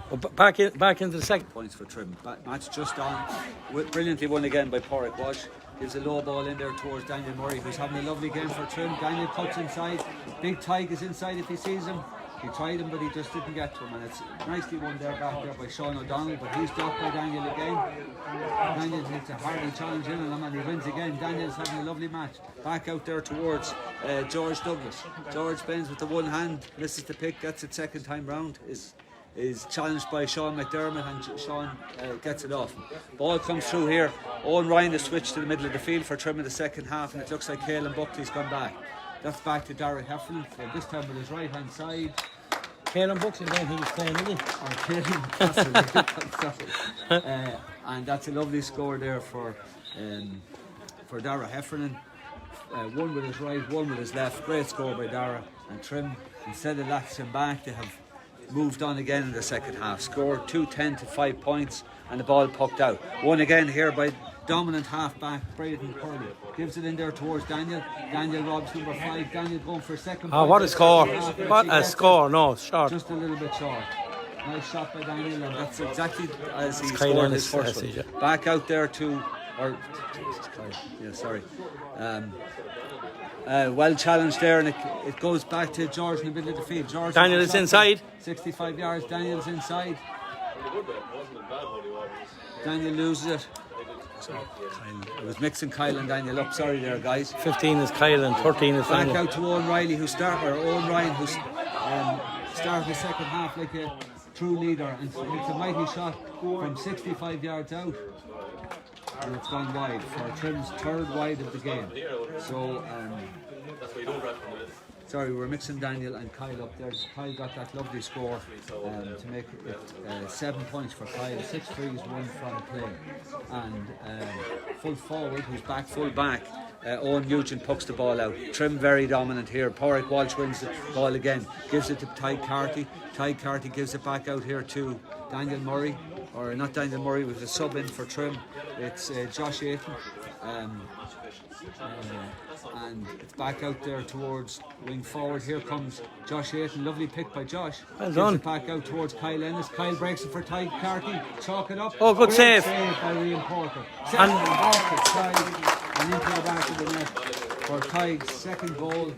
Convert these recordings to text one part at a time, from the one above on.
Oh, back into the second. Points for Trim. Match just on. Brilliantly won again by Porrick Walsh. Gives a low ball in there towards Daniel Murray, who's having a lovely game for Trim. Daniel cuts inside. Big Tig is inside if he sees him. He tried him, but he just didn't get to him. And it's nicely won there back there by Sean O'Donnell, but he's dropped by Daniel again. Daniel hits a hardy challenge in on him and he wins again. Daniel's having a lovely match. Back out there towards George Douglas. George bends with the one hand, misses the pick, gets it second time round. Is challenged by Sean McDermott and Sean gets it off. Ball comes through here. Owen Ryan has switched to the middle of the field for Trim in the second half, and it looks like Caelan Buckley's gone back. That's back to Dara Heffernan, this time with his right hand side. Caelan Buckley, then he was playing, isn't he? And that's a lovely score there for Dara Heffernan. One with his right, one with his left. Great score by Dara. And Trim, instead of latching back, they have moved on again in the second half. Scored 2-10 to 5 points, and the ball pucked out. One again here by dominant half-back Braden Purley. Gives it in there towards Daniel. Daniel robs number 5. Daniel going for a second. Oh, what a score. What a score. No, short. Just a little bit short. Nice shot by Daniel, and that's exactly as he scored his first one. Back out there to... well challenged there, and it goes back to George in the middle of the field. George Daniel is inside. 65 yards. Daniel's inside. Daniel loses it. It was mixing Kyle and Daniel up. Sorry there, guys. 15 is Kyle and 13 is Daniel. Back out to Owen Ryan, who started the second half like a true leader, and it's a mighty shot from 65 yards out. And it's gone wide for Trim's third wide of the game. So, sorry, we're mixing Daniel and Kyle up there. Kyle got that lovely score to make it 7 points for Kyle. 6 frees, 1 from play. And full forward, who's back full back, Owen Nugent pucks the ball out. Trim very dominant here. Porrick Walsh wins the ball again. Gives it to Tig Carty. Tig Carty gives it back out here to Daniel Murray. Or not Daniel Murray, with a sub in for Trim. It's Josh Aiton. And it's back out there towards wing forward. Here comes Josh Aiton. Lovely pick by Josh. Well done. Gives it back out towards Kyle Ennis. Kyle breaks it for Tig Carty. Chalk it up. Oh, good save. Save by Rian Porter. And into the back of the net for Tig's second goal.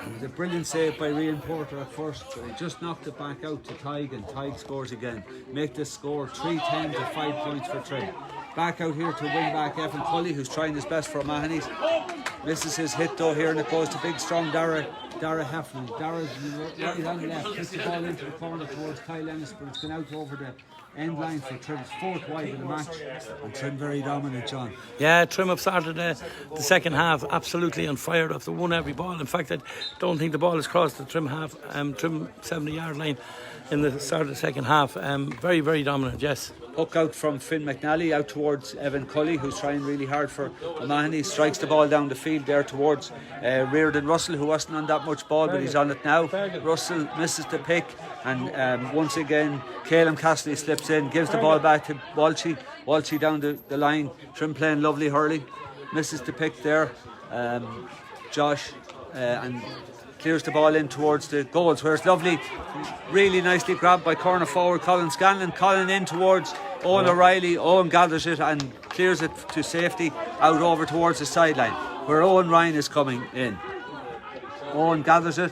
It was a brilliant save by Rian Porter at first, but he just knocked it back out to Tig, and Tig scores again. Make this score 3-10 to 5 points for Trim. Back out here to wing back Evan Cully, who's trying his best for O'Mahony's. Misses his hit though here, and it goes to big strong Dara Heffernan. Dara's right on the left, hits the ball into the corner towards Kyle Ennis, but it's gone out over the end line for Trim's fourth wide of the match, and Trim very dominant, John. Yeah, Trim have started the second half absolutely on fire. After won every ball. In fact, I don't think the ball has crossed the Trim 70-yard line in the start of the second half. Very, very dominant, yes. Hook out from Finn McNally out towards Evan Cully, who's trying really hard for O'Mahony. Strikes the ball down the field there towards Reardon Russell, who wasn't on that much ball, but he's on it now. Russell misses the pick, and once again Caelan Cassidy slips in, gives the ball back to Walshy. Walshy down the line. Trim playing lovely hurling, misses the pick there. Josh and clears the ball in towards the goals, where it's lovely, really nicely grabbed by corner forward Colin Scanlon. Colin in towards Owen O'Reilly. Owen gathers it and clears it to safety out over towards the sideline, where Owen Ryan is coming in. Owen gathers it.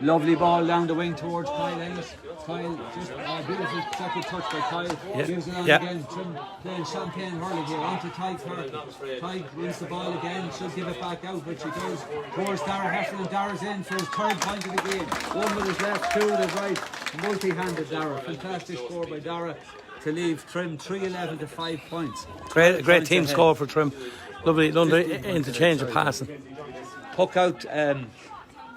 Lovely ball down the wing towards Kyle Ennis. Kyle, just a beautiful second touch by Kyle. Gives it on again. Trim playing champagne hurling here onto Tig Carty. Tig wins the ball again. Should give it back out, but she does. Towards Dara Heffernan. Dara's in for his third point of the game. One with his left, two with his right. Multi-handed Dara. Fantastic score by Dara to leave Trim 3-11 to 5 points. Great team score for Trim. Lovely interchange of passing. Puck out.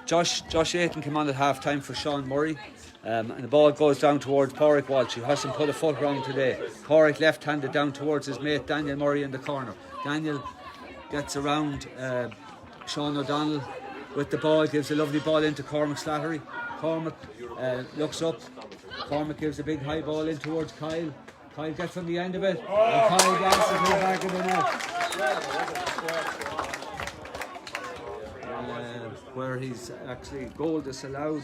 Josh Aiton came on at half time for Sean Murray. And the ball goes down towards Porrick Walsh, who hasn't put a foot wrong today. Porrick left-handed down towards his mate Daniel Murray in the corner. Daniel gets around Sean O'Donnell with the ball, gives a lovely ball into Cormac Slattery. Cormac looks up. Cormac gives a big high ball in towards Kyle. Kyle gets on the end of it, and Kyle gets it to the back of the net. where he's actually goal disallowed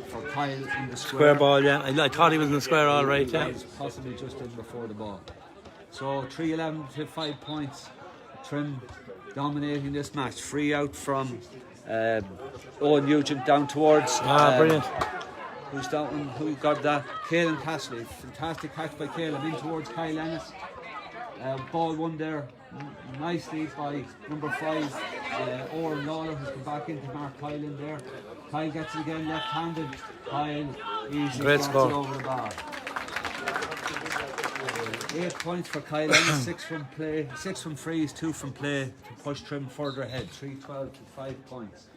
for Kyle in the Square ball, yeah. I thought he was in the square all right, yeah. He was possibly just in before the ball. So 3-11 to 5 points. Trim dominating this match. Free out from Owen Nugent down towards. Brilliant. Who's that one? Who got that? Caelan Castley. Fantastic catch by Caelan in towards Kyle Ennis. Ball won there nicely by number 5, Owen Lawler, who's come back into Mark Kyle in there. Kyle gets it again left-handed. Kyle easily gets it over the bar. 8 points for Kyle Ennis, 6 from play, 6 from frees, 2 from play to push Trim further ahead. 3-12 to 5 points.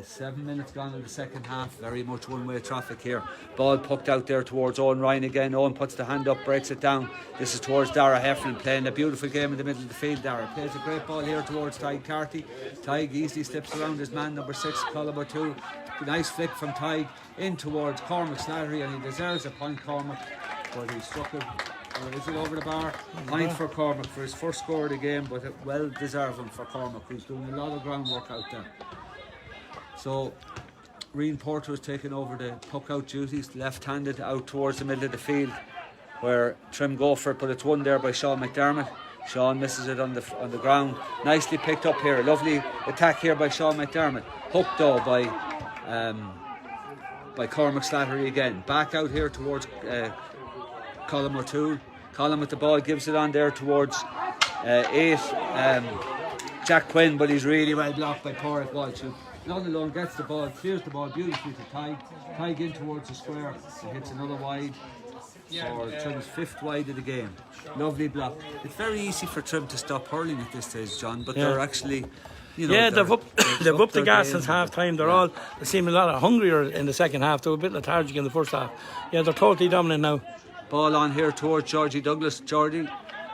7 minutes gone in the second half. Very much one-way traffic here. Ball pucked out there towards Owen Ryan again. Owen puts the hand up, breaks it down. This is towards Dara Heffernan, playing a beautiful game in the middle of the field. Dara plays a great ball here towards Tig Carty. Tig easily slips around his man, number 6, Colm O'Toole. Nice flick from Tig in towards Cormac Slattery, and he deserves a point, Cormac, but he struck it. Or is it over the bar? Point for Cormac for his first score of the game, but well deserving for Cormac, who's doing a lot of groundwork out there. So Rian Porter was taking over the puck out duties, left-handed out towards the middle of the field, where Trim go for it, but it's won there by Sean McDermott. Sean misses it on the ground. Nicely picked up here. Lovely attack here by Sean McDermott. Hooked though by Cormac Slattery again. Back out here towards Colm O'Toole. Colm with the ball, gives it on there towards 8 Jack Quinn, but he's really well blocked by Porrick Walsh. Not alone gets the ball, clears the ball beautifully to Tig. Tig in towards the square. He hits another wide for Trim's 5th wide of the game. Lovely block. It's very easy for Trim to stop hurling at this stage, John, but they're actually, you know, they've upped the gas since half time. They seem a lot hungrier in the second half. They were a bit lethargic in the first half. Yeah, they're totally dominant now. Ball on here towards Georgie Douglas. Georgie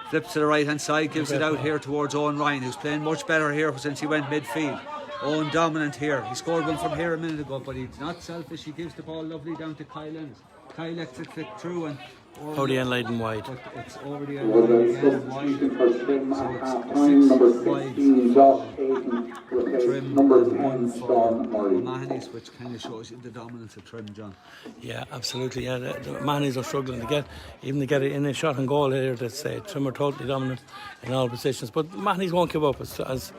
flips to the right hand side, gives it out here towards Owen Ryan, who's playing much better here since he went midfield. Owen dominant here. He scored one from here a minute ago, but he's not selfish. He gives the ball lovely down to Kyle Ennis. Kyle lets it flick through and over the end line and wide. But it's over the end line again and wide. So it's 6 wide. Trim number 1 for O'Mahony's, which kind of shows you the dominance of Trim, John. Yeah, absolutely. Yeah, the O'Mahony's are struggling to get it in a shot and goal here. That's Trim are totally dominant in all positions, but O'Mahony's won't give up as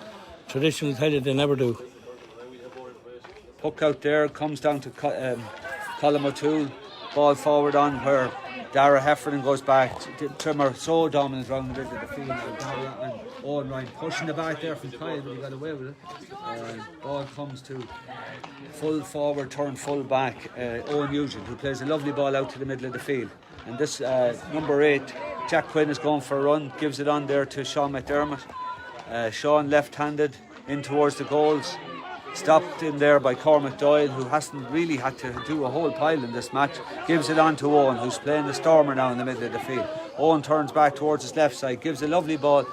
traditional tell you they never do. Puck out there comes down to Colm O'Toole. Ball forward on where Dara Heffernan goes back. Trim are so dominant around the middle of the field. Dara and Owen Ryan pushing the back there from Kyle, but he got away with it. Ball comes to full forward, turn full back. Owen Nugent, who plays a lovely ball out to the middle of the field. And this number 8, Jack Quinn, is going for a run. Gives it on there to Sean McDermott. Sean left-handed in towards the goals. Stopped in there by Cormac Doyle, who hasn't really had to do a whole pile in this match. Gives it on to Owen, who's playing the Stormer now in the middle of the field. Owen turns back towards his left side, gives a lovely ball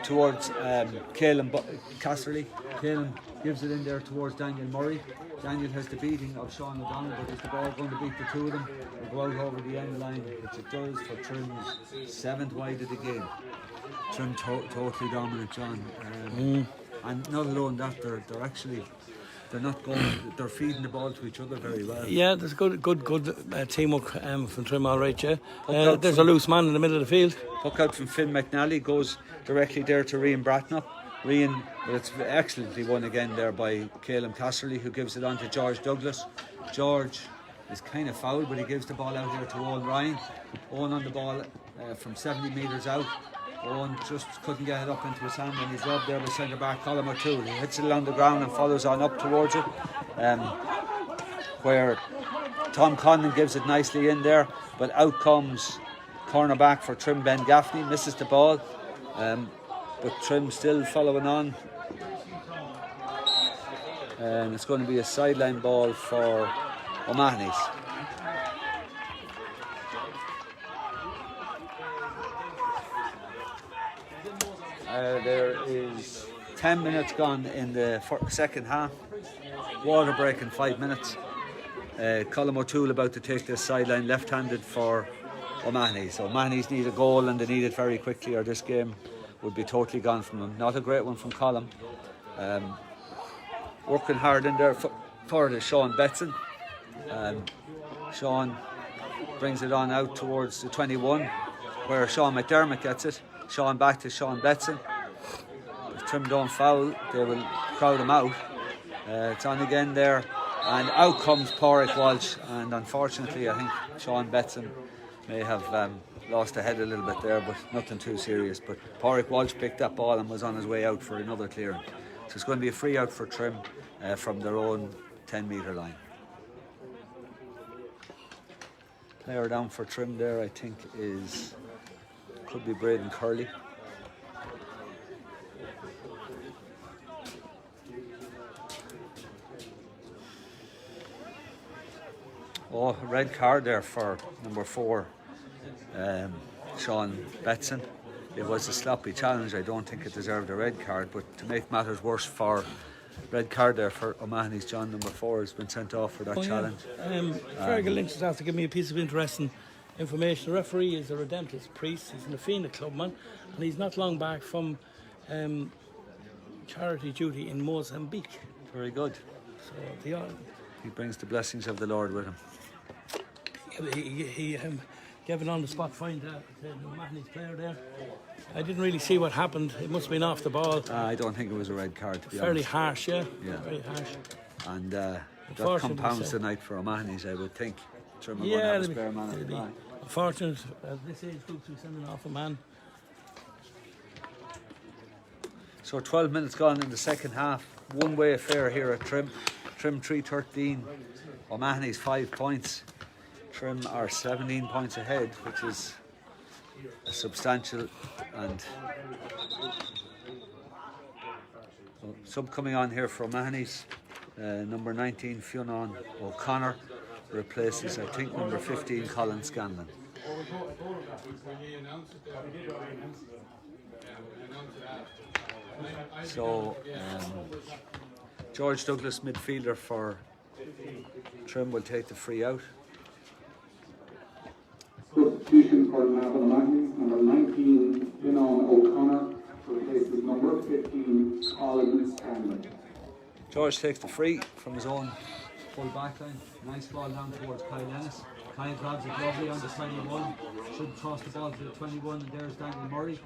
towards Caelan Casserly. Caelan gives it in there towards Daniel Murray. Daniel has the beating of Sean O'Donnell, but is the ball going to beat the two of them? They'll go out over the end line, which it does for Trim's 7th wide of the game. Trim totally dominant, John. And not alone that, they're feeding the ball to each other very well. Yeah, there's good teamwork from Trim, all right, yeah. There's a loose man in the middle of the field. Puck out from Finn McNally goes directly there to Rian Bratnop. Rian, but it's excellently won again there by Caelan Casserly, who gives it on to George Douglas. George is kind of fouled, but he gives the ball out here to Owen Ryan. Owen on the ball from 70 metres out. Owen just couldn't get it up into his hand, and he's robbed there by centre back Colm O'Toole. He hits it along the ground and follows on up towards it, where Tom Conlon gives it nicely in there, but out comes cornerback for Trim, Ben Gaffney, misses the ball, but Trim still following on, and it's going to be a sideline ball for O'Mahony's. There is 10 minutes gone in the second half. Water break in 5 minutes. Colm O'Toole about to take this sideline left-handed for O'Mahony's. So O'Mahony's need a goal, and they need it very quickly, or this game would be totally gone from them. Not a great one from Colm. working hard in there for the Sean Betson. Sean brings it on out towards the 21, where Sean McDermott gets it. Sean back to Sean Betson. If Trim don't foul, they will crowd him out. It's on again there, and out comes Pádraig Walsh, and unfortunately I think Sean Betson may have lost the head a little bit there, but nothing too serious. But Pádraig Walsh picked that ball and was on his way out for another clearing. So it's going to be a free out for Trim from their own 10-metre line. Player down for Trim there, I think, could be Braden Curley. Oh, red card there for number 4, Sean Betson. It was a sloppy challenge. I don't think it deserved a red card, but to make matters worse, for red card there for O'Mahony's John, number 4, has been sent off for that challenge. Fergal Lynch has to give me a piece of interesting information. The referee is a Redemptorist priest. He's an Afina clubman, and he's not long back from charity duty in Mozambique. Very good. So he brings the blessings of the Lord with him. He gave it on the spot find the O'Mahony's player there. I didn't really see what happened. It must have been off the ball. I don't think it was a red card, to be fairly honest. Harsh, yeah. Very harsh. And that compounds the night for O'Mahony's, I would think. Trim are going to have a spare man at the back. Unfortunate at this age group to be sending off a man. So 12 minutes gone in the second half. One-way affair here at Trim. Trim 3-13. O'Mahony's 5 points. Trim are 17 points ahead, which is a substantial. And sub coming on here for O'Mahony's. Number 19 Fionn O'Connor replaces, I think, number 15 Colin Scanlon. So George Douglas, midfielder for Trim, will take the free out. Substitution for O'Mahony's, number 19 Fionn O'Connor replaces number 15 Colin Scanlon. George takes the free from his own full back line. Nice ball down towards Kyle Ennis. Kyle grabs it lovely on the 21. Should toss the ball to the 21, and there's Daniel Murray.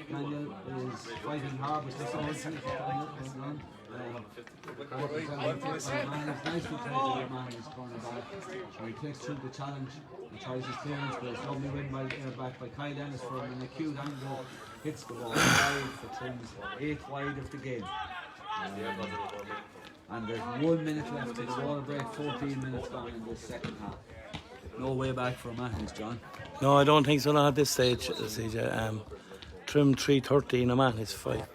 Daniel is fighting hard with this one. Nicely taken O'Mahony's corner back. He takes through the challenge and tries his clearance, but it's lovely win back by Kyle Ennis from an acute angle. Hits the ball wide for Trim's 8th wide of the game. And there's 1 minute left in the water break, 14 minutes gone in this second half. No way back for O'Mahony's, John. No, I don't think so, not at this stage. Trim 3-13, O'Mahony's 5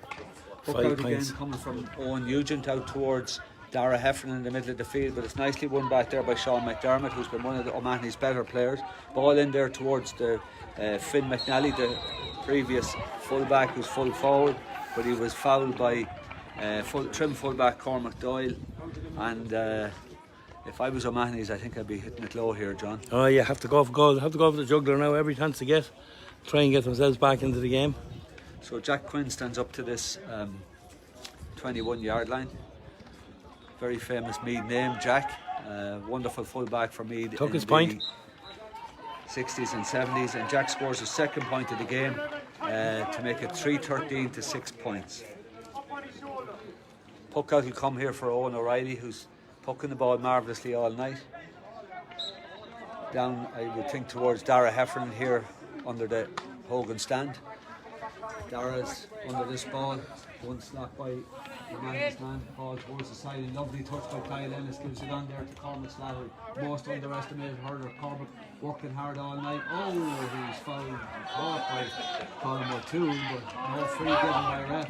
points. Again, coming from Owen Nugent out towards Dara Heffernan in the middle of the field, but it's nicely won back there by Sean McDermott, who's been one of the O'Mahony's better players. Ball in there towards the Finn McNally, the previous fullback, who's full forward, but he was fouled by Trim fullback Cormac Doyle. And if I was O'Mahony's, I think I'd be hitting it low here, John. Oh, you have to go for goal. Have to go for the juggler now every chance to get. Try and get themselves back into the game. So Jack Quinn stands up to this 21-yard line. Very famous Meath name, Jack. Wonderful fullback for Meath. Took his point. 60s and 70s, and Jack scores his second point of the game to make it 3-13 to 6 points. Puck out will come here for Owen O'Reilly, who's pucking the ball marvellously all night. Down, I would think, towards Dara Heffernan here under the Hogan stand. Dara's under this ball. One slot by the man's man. Ball towards the side. A lovely touch by Kyle Ennis. Gives it on there to Cormac Slattery. Most underestimated hurler. Cormac working hard all night. Oh, he's fouled. Caught by Colin O'Toole, but no free given by ref.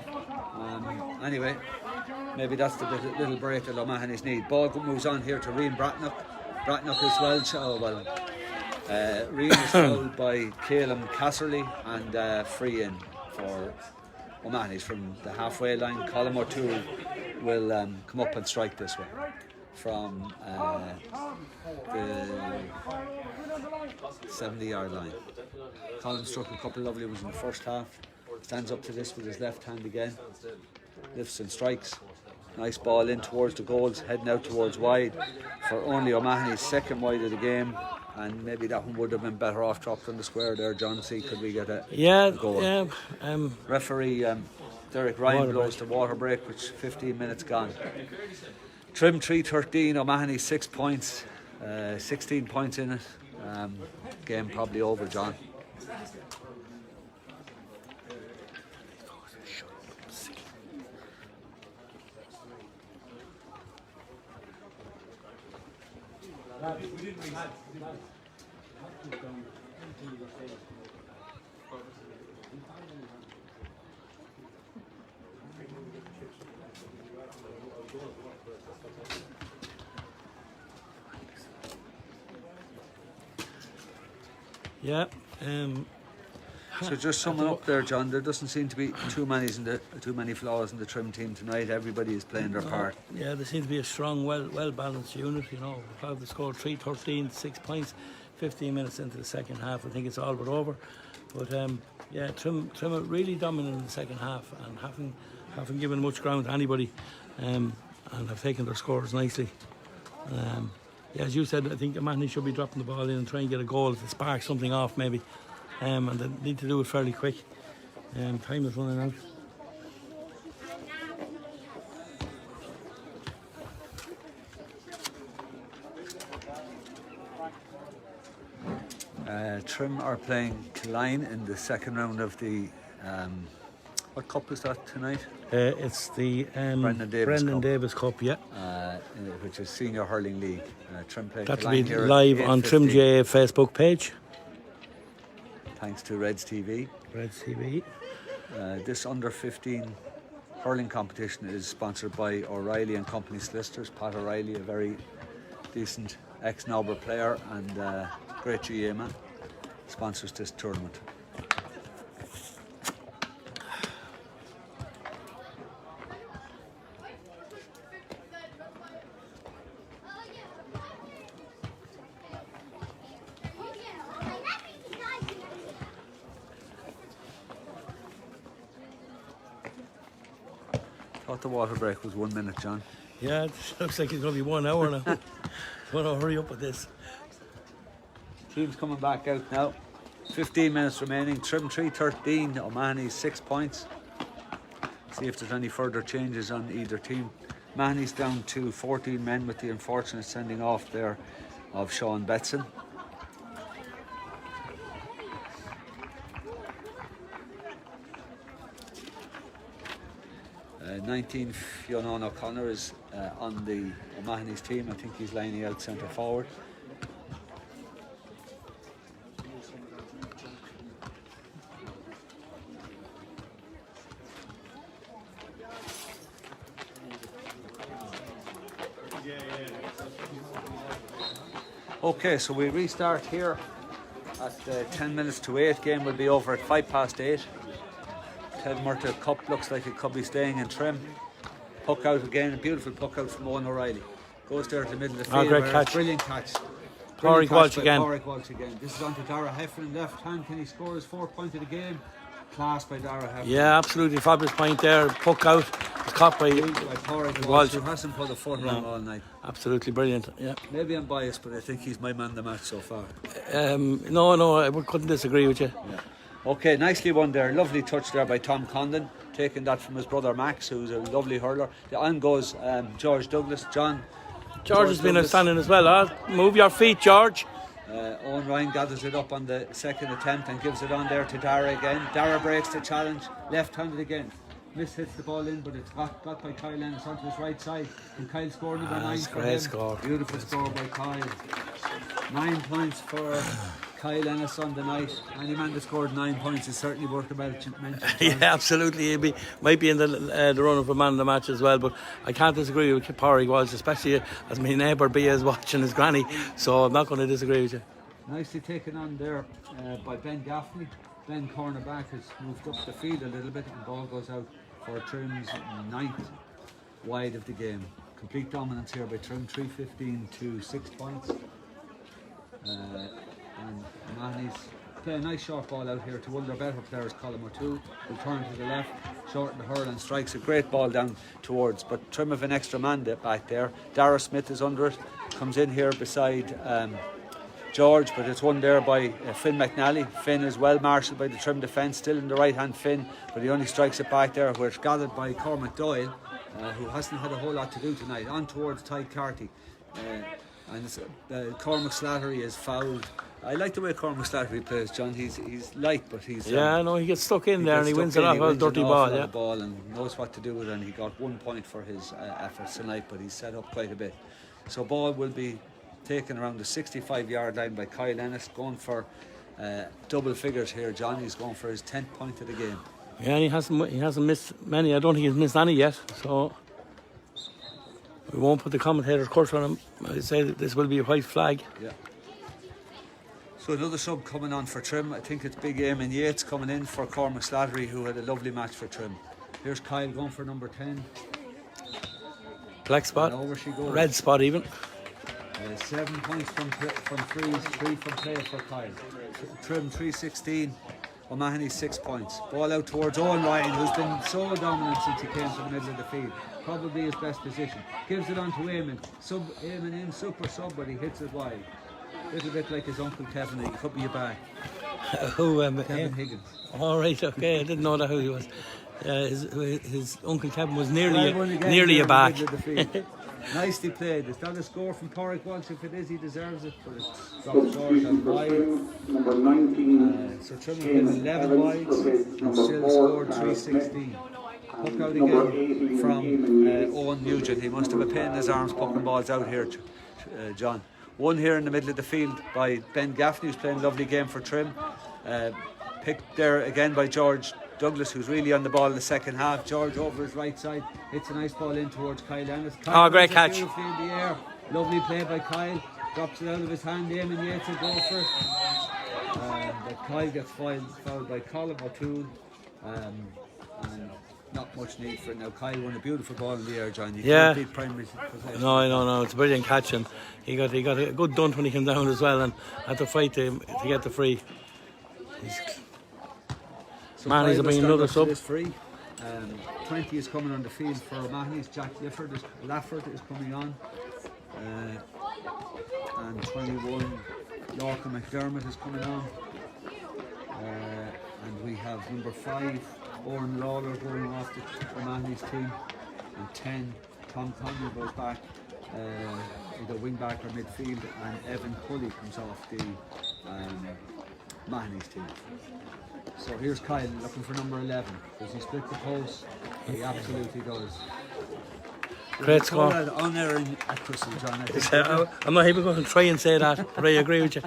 Anyway, maybe that's the little break that O'Mahony's need. Ball moves on here to Rian Bratnock. Bratnock as well. Rian is fouled by Calum Casserly, and free in for O'Mahony's from the halfway line. Colin O'Toole will come up and strike this one from the 70-yard line. Colin struck a couple of lovely ones in the first half. Stands up to this with his left hand again. Lifts and strikes. Nice ball in towards the goals, heading out towards wide for only O'Mahony's second wide of the game. And maybe that one would have been better off dropped on the square there, John. See, could we get a goal? Yeah. Referee Derek Ryan blows the water break, which 15 minutes gone. Trim 3-13, O'Mahony 6 points, 16 points in it. Game probably over, John. Yeah. So just summing up there, John, there doesn't seem to be too many flaws in the Trim team tonight. Everybody is playing their part. Yeah, there seems to be a strong, well balanced unit. You know, proud to score 3-13, 6 points, 15 minutes into the second half. I think it's all but over. But yeah, Trim are really dominant in the second half and haven't given much ground to anybody, and have taken their scores nicely. Yeah, as you said, I think O'Mahony should be dropping the ball in and trying to get a goal to spark something off maybe. And they need to do it fairly quick. Time is running out. Trim are playing Killeen in the second round of the what cup is that tonight? It's the Brendan Davis Cup, yeah. Which is Senior Hurling League. Trim play That'll Killeen be here live at on 8:15. Trim J Facebook page. Thanks to Reds TV. Reds TV. This under 15 hurling competition is sponsored by O'Reilly and Company Solicitors. Pat O'Reilly, a very decent ex-Nobber player and great GA man, sponsors this tournament. Thought the water break was 1 minute, John. Yeah, it looks like it's going to be 1 hour now. Want to hurry up with this. Team's coming back out now. 15 minutes remaining. Trim 3-13, O'Mahony 6 points. See if there's any further changes on either team. Mahony's down to 14 men with the unfortunate sending off there of Sean Betson. 19 Fionn O'Connor is on the O'Mahony's team. I think he's lining out centre forward. Okay, so we restart here at 10 minutes to 8. Game will be over at 8:05. Ted Murta Cup looks like it could be staying in Trim. Puck out again, a beautiful puck out from Owen O'Reilly. Goes there to the middle of the field. Great catch. Brilliant catch. Pádraig Walsh again. Pádraig Walsh again. This is on to Dara Heffernan left hand. Can he score his 4th point of the game? Class by Dara Heffernan. Yeah, absolutely fabulous point there. Puck out. It's caught by Pádraig Walsh, who hasn't put a foot wrong all night. Absolutely brilliant. Yeah. Maybe I'm biased, but I think he's my man of the match so far. No, I couldn't disagree with you. Yeah. Okay, nicely won there. Lovely touch there by Tom Condon, taking that from his brother Max, who's a lovely hurler. The on goes George Douglas. George has been outstanding as well. Move your feet, George. Owen Ryan gathers it up on the second attempt and gives it on there to Dara again. Dara breaks the challenge, left-handed again. Miss hits the ball in, but it's got by Kyle Ennis onto his right side. Can Kyle score number 9 for him? Score. Beautiful score by Kyle. 9 points for Kyle Ennis on the night. Any man that scored 9 points is certainly worth a mention. Yeah, absolutely. He might be in the run of a man of the match as well, but I can't disagree with Pádraig Walsh, especially as my neighbour Bia is watching his granny, so I'm not going to disagree with you. Nicely taken on there by Ben Gaffney. Ben cornerback has moved up the field a little bit and ball goes out for Trim's 9th wide of the game. Complete dominance here by Trim, 3-15 to 6 points. And O'Mahony's play a nice short ball out here to one of their better players, Colin O'Toole, will turn to the left, short the hurl and strikes a great ball down towards, but Trim have an extra man back there. Dara Smith is under it, comes in here beside George, but it's won there by Finn McNally. Finn is well marshalled by the Trim defence, still in the right hand Finn, but he only strikes it back there, where it's gathered by Cormac Doyle, who hasn't had a whole lot to do tonight, on towards Ty Carty. And Cormac Slattery is fouled. I like the way Cormac Slattery plays, John. He's light, but he's I know he gets stuck in there and he wins it off a dirty ball. Yeah, ball and knows what to do with it. And he got 1 point for his efforts tonight, but he's set up quite a bit. So ball will be taken around the 65-yard line by Kyle Ennis, going for double figures here. John, he's going for his 10th point of the game. Yeah, and he hasn't missed many. I don't think he's missed any yet. So we won't put the commentator's curse on him. I say that this will be a white flag. Yeah. So another sub coming on for Trim. I think it's big Eamon Yates coming in for Cormac Slattery, who had a lovely match for Trim. Here's Kyle going for number 10. Black spot. And over she goes. Red spot even. 7 points from threes, 3 from play for Kyle. Trim 316. O'Mahony 6 points. Ball out towards Owen Ryan, who's been so dominant since he came to the middle of the field. Probably his best position. Gives it on to Eamon. Eamon in, super sub, but he hits it wide. A little bit like his uncle Kevin. He could be a back. Kevin Higgins. All right, okay. I didn't know that who he was. His uncle Kevin was nearly a back. Nicely played. Is that a score from Porrick once? If it is, he deserves it. But it's dropped short and wide. Number 19. So Trim has 11 wides and still scored 316. Hook out again from Owen Nugent. He must have a pain in his arms poking balls out here, John. One here in the middle of the field by Ben Gaffney, who's playing a lovely game for Trim. Picked there again by George Douglas, who's really on the ball in the second half. George over his right side, hits a nice ball in towards Kyle Ennis. Oh, great catch. Beautifully in the air. Lovely play by Kyle. Drops it out of his hand. Eamon Yates will go for it. But Kyle gets fouled by Colin O'Toole. And not much need for it now. Kyle won a beautiful ball in the air, John. You can't beat primary possession. No. It's a brilliant catch, and he got a good dunt when he came down as well, and had to fight to get the free. So Mahoney's will bring another sub. Free. 20 is coming on the field for Mahoney's. Jack Lafford is coming on. And 21, Lorca McDermott is coming on. And we have number 5, Oren Lawler going off the Mahoney's team. And 10, Tom Conley goes back, either wing back or midfield. And Evan Cully comes off the Mahoney's team. So here's Kyle looking for number 11. Does he split the post? He absolutely does. Great score. Unerring accuracy, John. I'm not even going to try and say that, but I agree with you.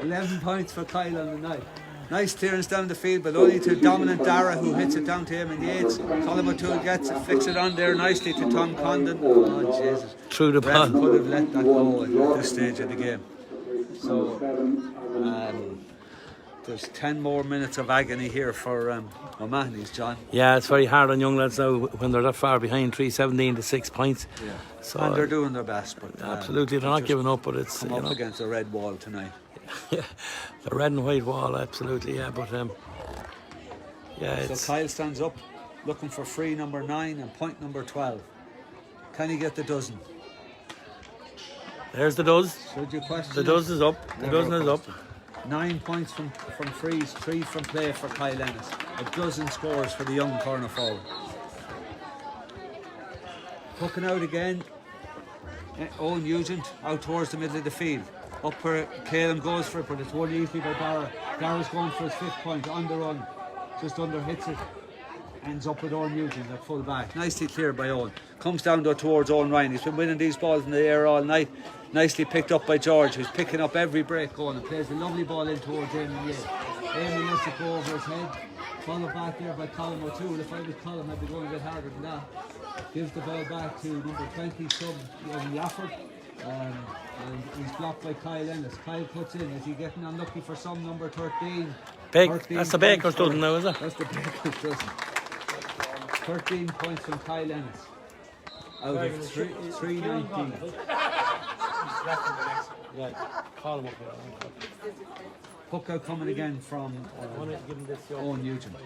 11 points for Kyle on the night. Nice clearance down the field, but only to dominant Dara, who hits it down to him and Yates. Colin O'Toole gets it, flicks it on there nicely to Tom Condon. Oh, Jesus. Through the Ref ball. could have let that go at this stage of the game. So, there's 10 more minutes of agony here for O'Mahony's, John. Yeah, it's very hard on young lads now when they're that far behind, 317 to 6 points. Yeah. So, and they're doing their best. But absolutely, they're not giving up, but it's come up against a red wall tonight. Yeah, the red and white wall, absolutely, yeah. But So Kyle stands up, looking for free number 9 and point number 12. Can he get the dozen? There's the does. Should you question The dozen is up. The dozen is up. 9 points from frees, 3 from play for Kyle Ennis. A dozen scores for the young corner forward. Hooking out again. Owen Nugent out towards the middle of the field. Up where Caleb goes for it, but it's won easily by Dara. Dara's going for his 5th point on the run. Just under hits it. Ends up with Owen Nugent at full back. Nicely cleared by Owen. Comes down towards Owen Ryan. He's been winning these balls in the air all night. Nicely picked up by George, who's picking up every break going and plays a lovely ball in towards Eamon Yates. Eamon lets it go over his head. Followed back there by Colin O'Toole. If I was Colin, I'd be going a bit harder than that. Gives the ball back to number 20, sub Lafford. And he's blocked by Kyle Ennis. Kyle puts in. Is he getting unlucky for some number 13? That's the Baker's dozen now, is it? That's the Baker's dozen. 13 points from Kyle Ennis. Out of 319. Yeah, call him up here. Puck out coming again from Owen Nugent.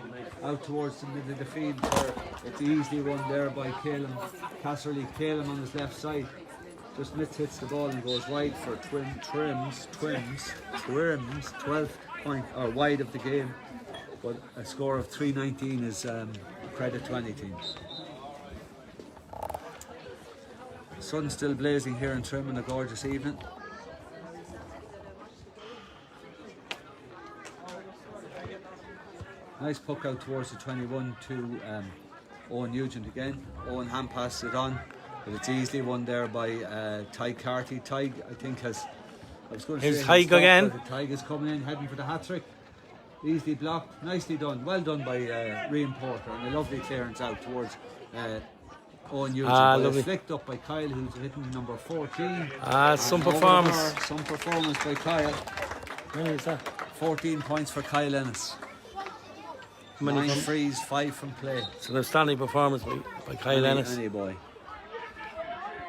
Out towards the middle of the field where it's easily run there by Calum Casserly. Calum on his left side. Just hits the ball and goes wide for Trims, 12th point or wide of the game. But a score of 319 is credit to any team. The sun's still blazing here in Trim on a gorgeous evening. Nice puck out towards the 21 to Owen Nugent again. Owen hand passes it on, but it's easily won there by Tig Carty. Tig, I think, I was going to Here's say Tig again. But Tig is coming in, heading for the hat-trick. Easily blocked, nicely done. Well done by Rian Porter, and a lovely clearance out towards Owen Nugent. Lovely. Flicked up by Kyle, who's hitting number 14. Some performance. Some performance by Kyle. How many is that? 14 points for Kyle Ennis. 9 frees, 5 from play. It's an outstanding performance by Kyle Ennis. Any boy.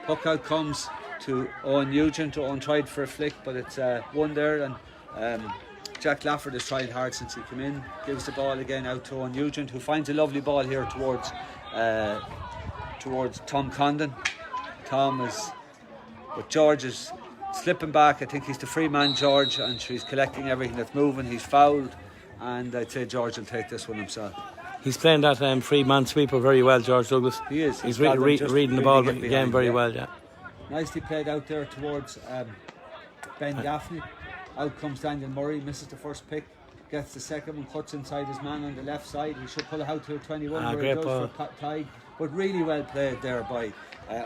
Puck out comes to Owen Nugent. Owen tried for a flick, but it's one there, and Jack Lafford has tried hard since he came in. Gives the ball again out to Owen Nugent, who finds a lovely ball here towards Tom Condon. But George is slipping back. I think he's the free man, George, and he's collecting everything that's moving. He's fouled, and I'd say George will take this one himself. He's playing that free man sweeper very well, George Douglas. He is. He's reading the ball again very well, yeah. Nicely played out there towards Ben Gaffney. Out comes Daniel Murray, misses the first pick, gets the second one, cuts inside his man on the left side. He should pull it out to a 21 where he goes for Tig. But really well played there by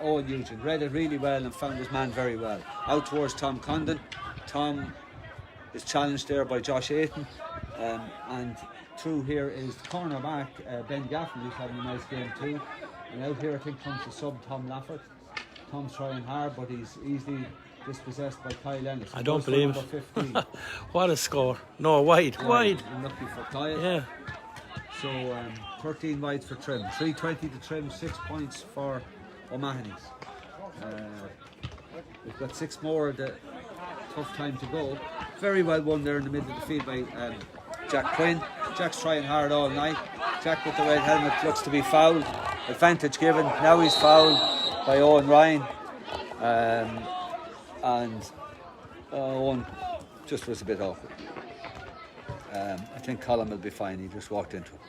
Owen Nugent. Read it really well and found his man very well. Out towards Tom Condon. Tom is challenged there by Josh Ayton. And through here is the cornerback Ben Gaffney, who's having a nice game too. And out here I think comes the sub Tom Lafford. Tom's trying hard, but he's easily dispossessed by Kyle Ennis. I don't believe it. What a score. No, wide. Lucky for Kyle. Yeah. So 13 wides for Trim. 320 to Trim, 6 points for O'Mahony's. We've got 6 more at the tough time to go. Very well won there in the middle of the field by Jack Quinn. Jack's trying hard all night. Jack with the red helmet looks to be fouled. Advantage given. Now he's fouled by Owen Ryan. And Owen just was a bit awkward. I think Colin will be fine. He just walked into it.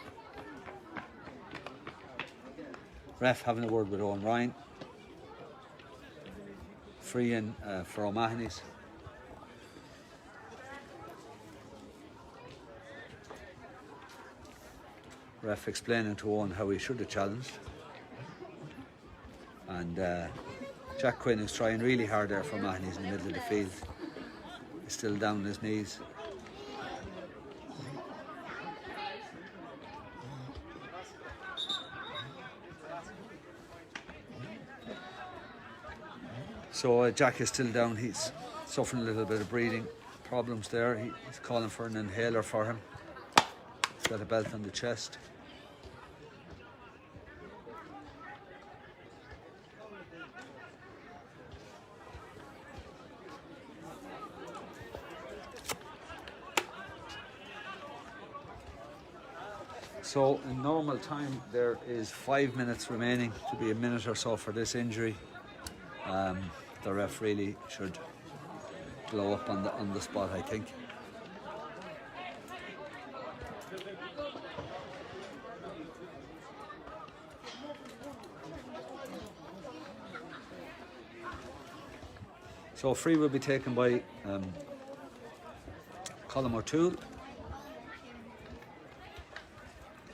Ref having a word with Owen Ryan. Free in for O'Mahony's. Ref explaining to Owen how he should have challenged. And Jack Quinn is trying really hard there for O'Mahony's in the middle of the field. He's still down on his knees. So Jack is still down. He's suffering a little bit of breathing problems there. He's calling for an inhaler for him. He's got a belt on the chest. So in normal time there is 5 minutes remaining, to be a minute or so for this injury. The ref really should blow up on the spot, I think. So free will be taken by Colm O'Toole.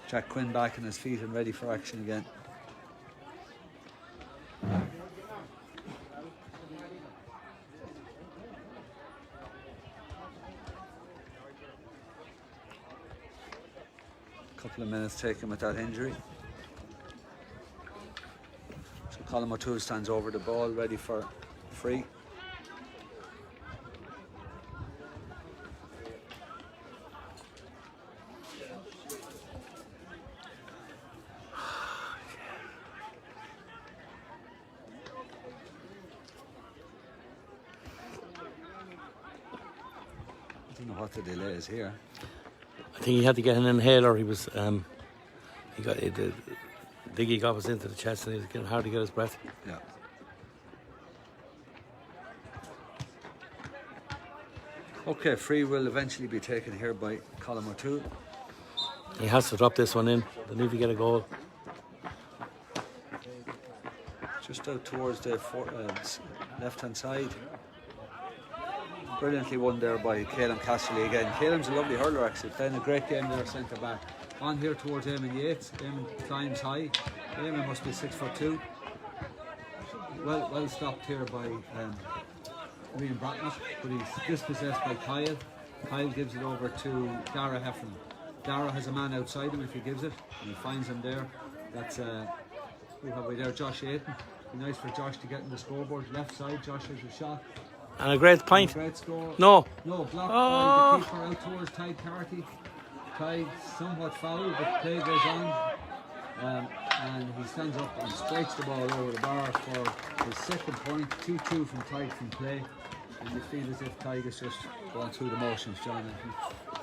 Jack Quinn back on his feet and ready for action again. Couple of minutes taken with that injury. So Colm O'Toole stands over the ball, ready for free. don't know what the delay is here. I think he had to get an inhaler. He was he got the diggy got us into the chest, and he was getting hard to get his breath. Yeah. Okay, free will eventually be taken here by Colm O'Toole. He has to drop this one in. They need to get a goal. Just out towards the left-hand side. Brilliantly won there by Caelan Casserly again. Caelan's a lovely hurler actually, playing a great game there centre back. On here towards Eamon Yates. Eamon climbs high. Eamon must be 6'2". Well stopped here by Liam Bratnock, but he's dispossessed by Kyle. Kyle gives it over to Dara Half1. Dara has a man outside him if he gives it, and he finds him there. That's who have we there? Josh Ayton. Be nice for Josh to get in the scoreboard. Left side, Josh has a shot. And a great point. Great score. No. No, blocked by the keeper out towards Ty Carty. Ty somewhat foul, but play goes on. And he stands up and strikes the ball over the bar for his second point. 2-2 from Ty from play. And you feel as if Ty is just going through the motions, John.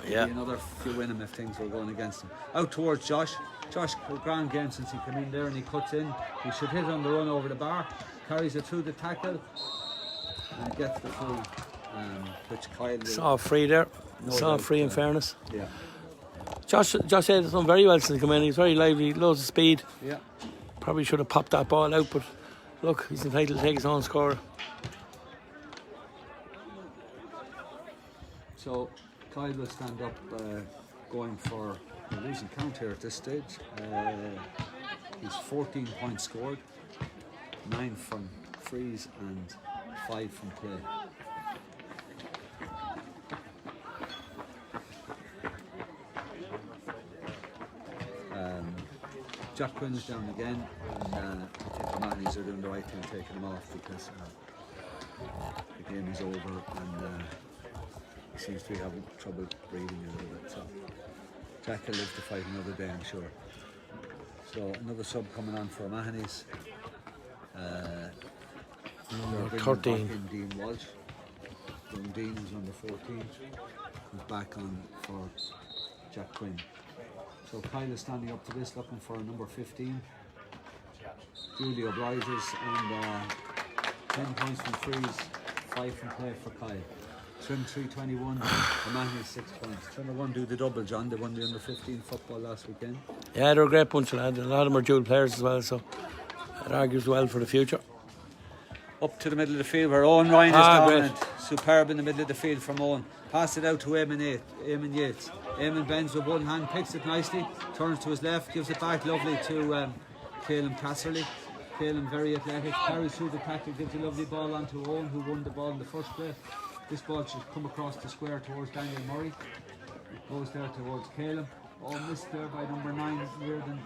Yeah. Another few win him if things were going against him. Out towards Josh. Josh, a grand game since he came in there, and he cuts in. He should hit on the run over the bar. Carries it through the tackle. And gets the free, which Kyle saw a free there. Saw a free in fairness. Yeah. Josh has done very well since he came in. He's very lively, loads of speed. Yeah. Probably should have popped that ball out, but look, he's entitled to take his own score. So Kyle will stand up going for a losing count here at this stage. He's 14 points scored, 9 from frees and 5 from play. Jack Quinn's down again, and I think the Mahonys are doing the right thing taking him off because the game is over and he seems to be having trouble breathing a little bit. So Jack will live to fight another day, I'm sure. So another sub coming on for Mahonys. Number 13. Dean Walsh. Dean, who's number 14, comes back on for Jack Quinn. So Kyle is standing up to this, looking for number 15. Julie obliges, and 10 points from frees, 5 from play for Kyle. Trim 321, the Mahonys 6 points. Trim won do the double, John. They won the under 15 football last weekend. Yeah, they're a great bunch of lads. A lot of them are dual players as well, so it argues well for the future. Up to the middle of the field where Owen Ryan is dominant. Great. Superb in the middle of the field from Owen. Pass it out to Eamon Yates. Eamon bends with one hand, picks it nicely, turns to his left, gives it back lovely to Caelan Casserly. Caelan very athletic, carries through the tackle, gives a lovely ball on to Owen, who won the ball in the first play. This ball should come across the square towards Daniel Murray. It goes there towards Caelan. All missed there by number 9, Reardon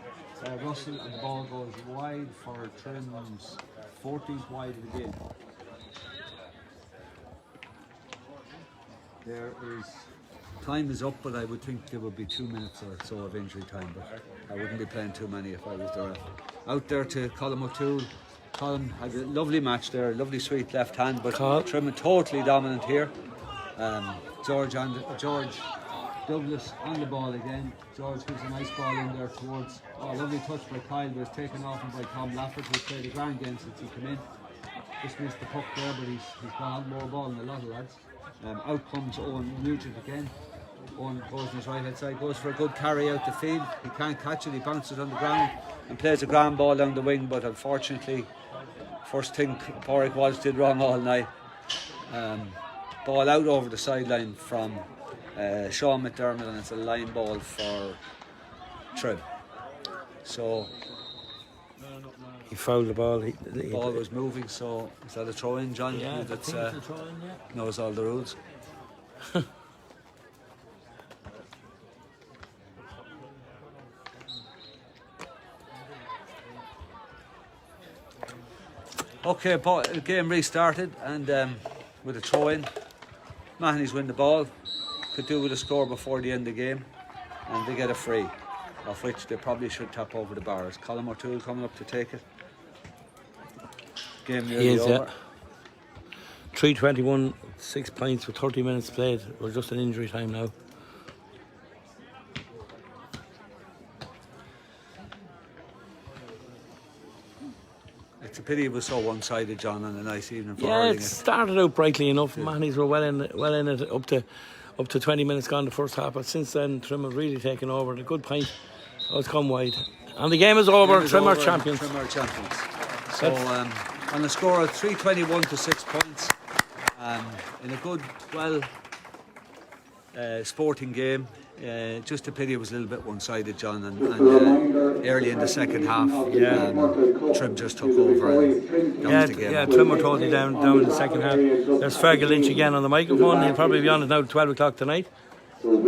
Russell, and the ball goes wide for Trim's 14th wide of the game. There is time is up, but I would think there would be 2 minutes or so of injury time, but I wouldn't be playing too many if I was there. Out there to Colm O'Toole. Colm had a lovely match there, a lovely sweet left hand, but Trim totally dominant here. George Douglas on the ball again. George gives a nice ball in there towards, lovely touch by Kyle, but it's taken off by Tom Lafford, who's played a grand game since he came in. Just missed the puck there, but he's got on more ball than a lot of lads. Out comes Owen Nugent again. Owen goes on his right hand side, goes for a good carry out the field. He can't catch it, he bounces on the ground and plays a grand ball down the wing, but unfortunately, first thing Porrick Walsh did wrong all night. Ball out over the sideline from Sean McDermott, and it's a line ball for Trim. So he fouled the ball. The ball was moving, so is that a throw in, John? Yeah, I think it's a throw in, yeah. Knows all the rules. Okay, the game restarted, and with a throw in, Mahonys win the ball. Could do with a score before the end of the game, and they get a free, of which they probably should tap over the bar. Is Colm O'Toole coming up to take it? Game nearly over. Yeah. 3:21, 6 points with 30 minutes played. We're just in injury time now. It's a pity it was so one-sided, John, on a nice evening for Yeah, hurling. it started out brightly enough. Mahonys were well in it up to 20 minutes gone the first half, but since then Trim have really taken over. And a good point. Oh, it's come wide. And the game is over. Trim are champions. Trim are champions. So on a score of 3:21 to 6 points, in a good, sporting game. Just a pity it was a little bit one-sided, John, and early in the second half, Trim just took over and that was the game. Yeah, Trim were totally down in the second half. There's Fergal Lynch again on the microphone. He'll probably be on it now at 12 o'clock tonight. But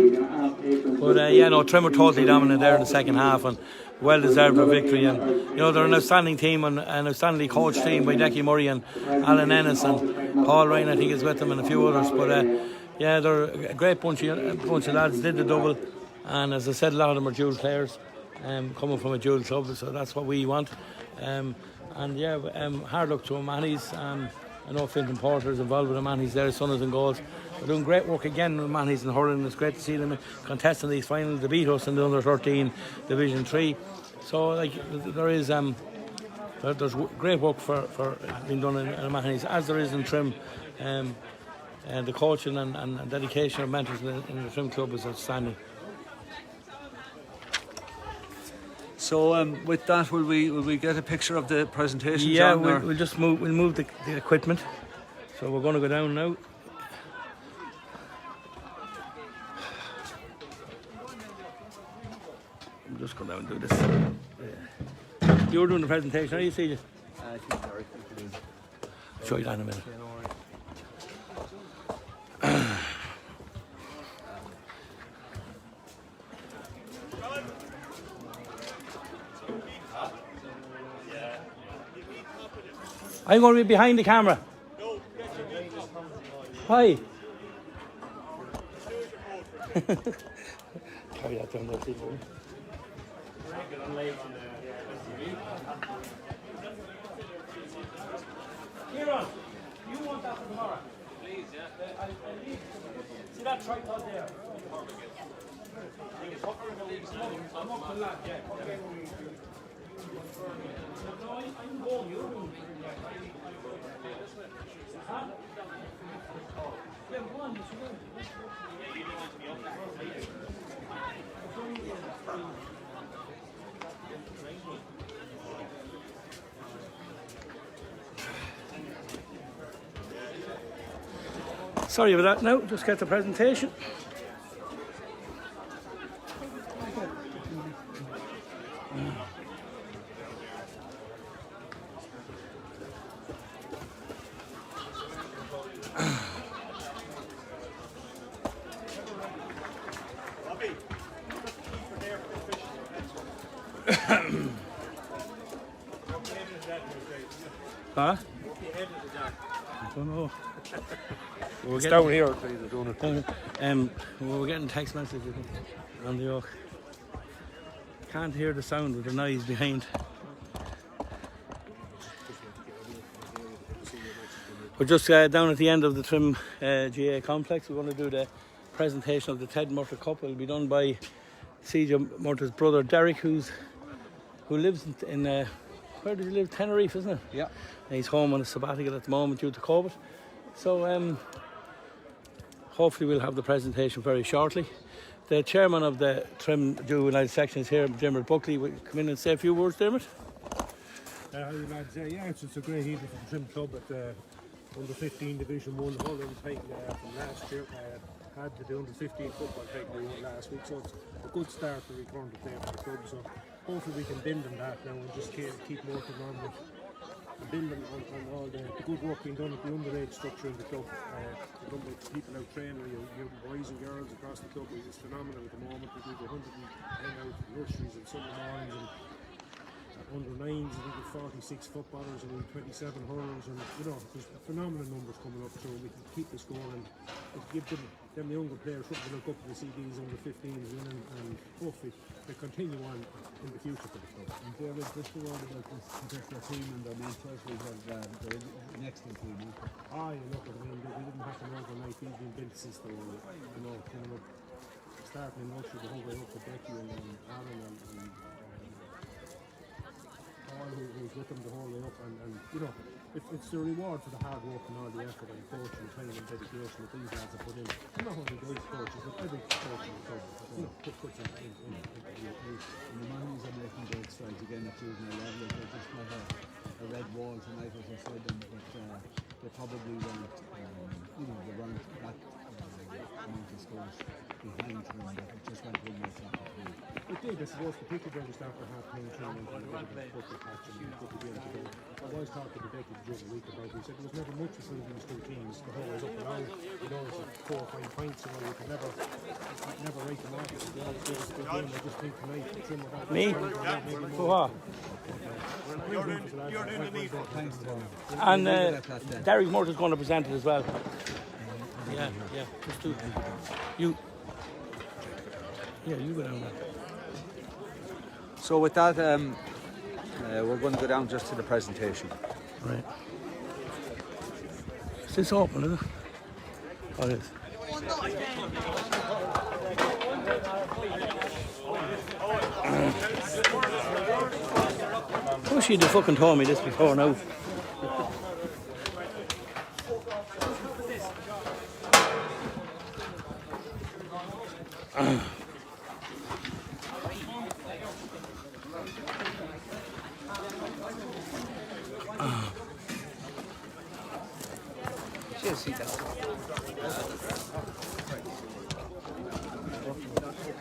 Trim were totally dominant there in the second half and well deserved a victory. And they're an outstanding team and an outstandingly coached team by Decky Murray and Alan Ennis and Paul Ryan, I think, is with them, and a few others. But they're a great bunch of lads. Did the double, and as I said, a lot of them are dual players, coming from a dual club, so that's what we want. Hard luck to them, Mahonys. I know Fintan Porter is involved with the Mahonys there, Sunners and goals. They're doing great work again with Mahonys and hurling. It's great to see them contesting these finals. They beat us in the under 13 Division 3. So there's great work for being done in Mahonys, as there is in Trim. The coaching and dedication of mentors in the Trim club is outstanding. So with that, will we get a picture of the presentation? Yeah, John, we'll move the equipment. So we're going to go down now. I'm just going down and do this. Yeah. You're doing the presentation, are you, CJ? I think Derek is. I'll show you that in a minute. I'm going to be behind the camera. Hi. Carry that down there, people. Kieran, you want that for tomorrow? Please, yeah. See that tripod there? I'm up to that, yeah. No, I'm going, you're going. Sorry about that now, just get the presentation. Huh? I don't know. It's down here, please. I don't know. We're getting text messages on the oak. Can't hear the sound with the noise behind. We're just down at the end of the Trim GA complex. We're going to do the presentation of the Ted Murtagh Cup. It'll be done by CJ Murtagh's brother Derek, who lives in where does he live? Tenerife, isn't it? Yeah. And he's home on a sabbatical at the moment due to COVID. So hopefully we'll have the presentation very shortly. The chairman of the Trim Juvenile section is here, Dermot Buckley. Will you come in and say a few words, Dermot? How are you lads? It's a great evening for the Trim Club at under 15 Division 1 hurling taken from last year. Had the under 15 football taken last week, so it's a good start to return to play for the club. So hopefully we can build on that now and just keep working on with building on all the good work being done at the underage structure in the club. The number of people out training, young boys and girls across the club is phenomenal at the moment. We do 110 out nurseries and summer mornings, and under 9s, I think we've 46 footballers and 27 hurlers, and there's phenomenal numbers coming up, so we can keep this going and give them younger players something to look up to the CDs under 15s and hopefully they continue on in the future for the club. And David, just a word about this particular team and their main choices of the next team. You look at we didn't have to know overnight. They've been built since they were, kind of starting in Russia the whole way up to Becky and Aaron and Paul who was with them the whole way up and it's the reward for the hard work and all the effort and coaching and training and dedication that these lads have put in. Not only those coaches, but every coach in the club, puts in. And the Mahonys are making great strides again at juvenile level. They just got a red wall tonight, as I said, but they probably weren't, they weren't that amount of scores behind them, but it just went one more shot. It did, I suppose, particularly just after half-time training and the football patch and put the game together. I was talking to Becky the other week about it. He said there was never much between these two teams the whole way up and down. It's 4 or 5 points, you can never rate them off. They always give us a good game. I just think tonight, some of that. Me? For what? You're in the lead. Thanks, Tony. And Derek Murtaugh's going to present it as well. Yeah. Just do you. Yeah, you go down there. So with that, we're going to go down just to the presentation. Right. Is this open, is it? Oh, it is. I wish you'd have fucking told me this before now.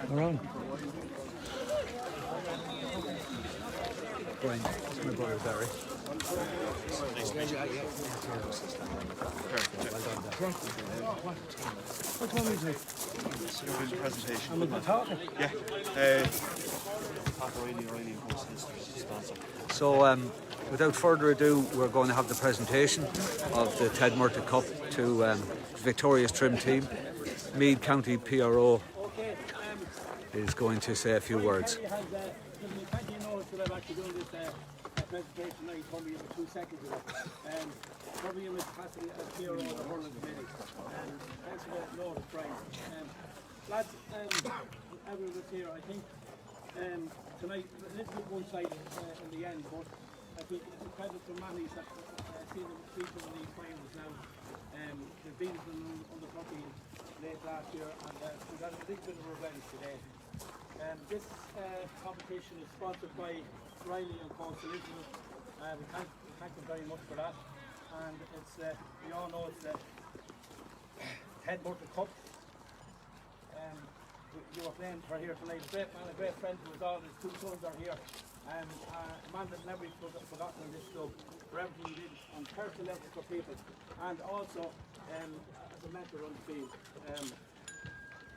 We're on. Brian, it's my brother Barry. What's wrong with you? Presentation. I'm the talking. Yeah. O'Reilly sponsor. So without further ado, we're going to have the presentation of the Ted Murtagh Cup to the victorious Trim team. Meath County PRO is going to say a few words. Thank you notice that I'm actually doing this presentation now. You told me in 2 seconds ago. Probably in the capacity as PRO of the Hurling Committee. Thanks for the notice, Brian. Lads, everyone was here. I think tonight, a little bit one-sided in the end, but I think it's a credit to Manny's that seeing them feature in these finals now. They've been on the puppy late last year, and we got a little bit of revenge today. This competition is sponsored by Riley and Coastal Elizabeth. We thank them very much for that. And it's we all know it's the Ted Murtagh Cup. You were playing for here tonight. A great man, a great friend to us all. His 2 sons are here. A man that never be forgotten in this club for everything he did on personal level for people, and also as a mentor on the field.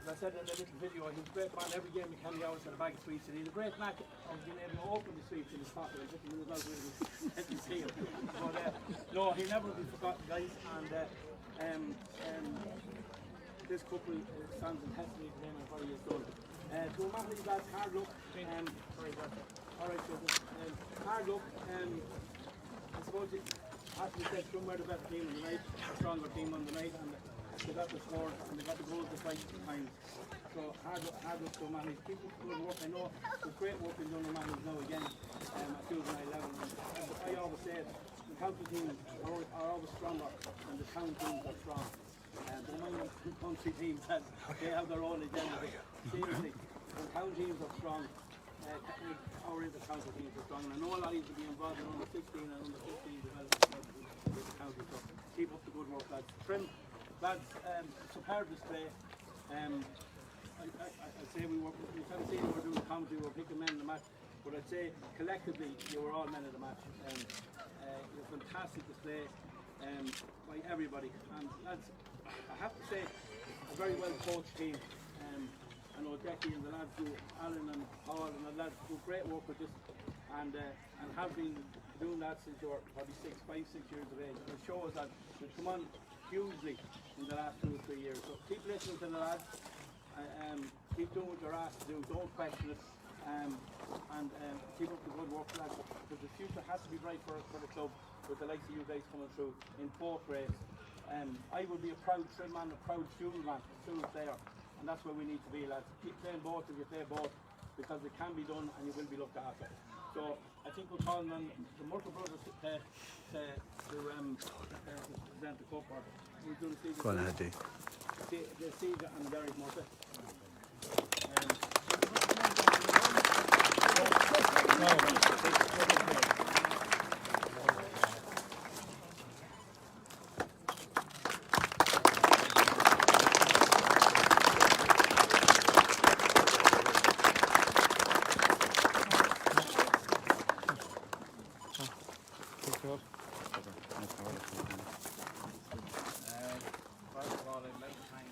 As I said in a little video, he's a great man. Every game he can, he always had a bag of sweets, and he's a great knack of being able to open the sweets in his pocket and put them in his mouth really let you see him. But no, he'll never be forgotten, guys. And this couple stands in testimony to him and what he has done. To O'Mahony's lads, hard luck. Alright, so hard luck. I suppose as we said, some were the better team on the night, a stronger team on the night, and they got the scores and they got the goals to fight behind. So hard luck to O'Mahony's. Keep up the good work. I know there's great work being done on O'Mahony's now again at juvenile level. And I always say it, the county teams are always stronger and the town teams are strong. The minor country teams they have their own agenda. Seriously, the town teams are strong. Our inter-county teams are strong. And I know a lot of you will be involved in under 16 and under 15 development with the county. So keep up the good work, lads. Trim, lads, superb display. I'd say we kind of seen we were doing comedy, we were picking men in the match, but I'd say collectively you were all men of the match. It was a fantastic display by everybody. And lads, I have to say, a very well coached team. I know Jackie and the lads do, Alan and Paul and the lads do great work with this, and have been doing that since you were probably 5, 6 years of age. It shows that you come on hugely in the last 2 or 3 years. So keep listening to the lads. Keep doing what you're asked to do. Don't question it. And keep up the good work, lads. Because the future has to be bright for the club with the likes of you guys coming through in both grades. I will be a proud trim man, a proud student man, student player. And that's where we need to be, lads. Keep playing both if you play both, because it can be done and you will be looked after. So I think we're calling on the Murphy brothers to present the cup. We'll do the Go on ahead, Dee. the Caesar and the Derek Murphy. First of all, I'd like to thank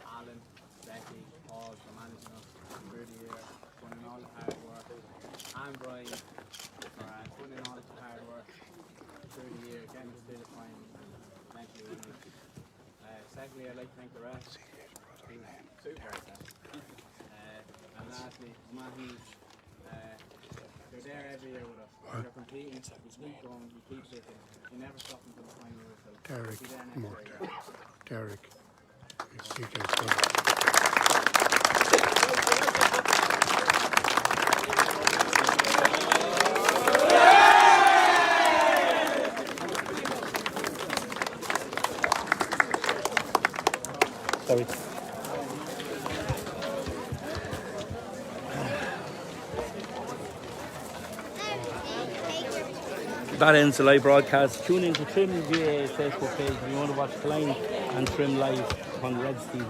Alan, Becky, all for managing us through the year, putting in all the hard work, and Brian for putting in all the hard work through the year, getting us to the final, eventually winning. Secondly, I'd like to thank the rest, who's super at that. And lastly, Mahoney, they're there every year with us. They're competing, we keep going, we keep sitting. You never stop until the final whistle. Derek, We'll be there next more year. Derek. It's CK's brother. Sorry. That ends the live broadcast. Tune in to Trim VA Facebook page if you want to watch Klein and Trim live on Reds TV.